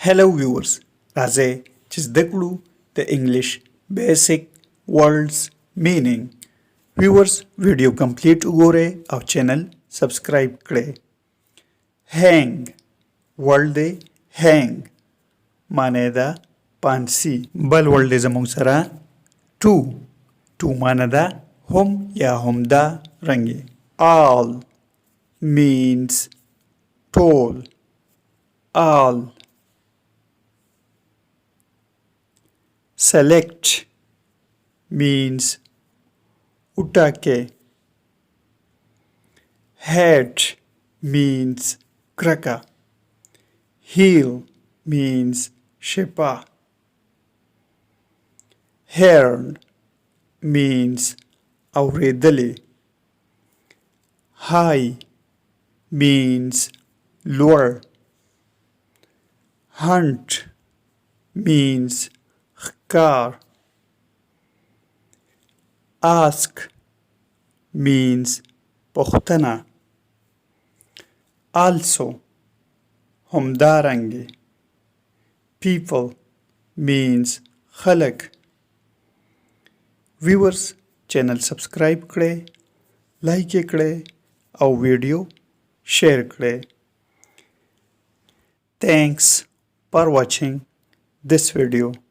Hello viewers, راځئ چې زده کړو د انګلیش بیسیک ورډز مینینګ. viewers ویډیو کمپلیټ وګورئ او چینل سبسکرایب کړئ. هینګ ورډ دی هینګ معنی ده پانسی. بل ورډ دی زموږ سره ټو معنی ده هم یا همدا رنګې. all means tall all. Select means utake. Hat means kraka. Heel means shepa. Hearn means auredale. High means lower. Hunt means car. Ask means پختنه. Also همدارنگی. People means خلق. viewers چینل سبسکرایب کړئ، لایک یې کړئ او ویډیو شیر کړئ. Thanks for watching this video.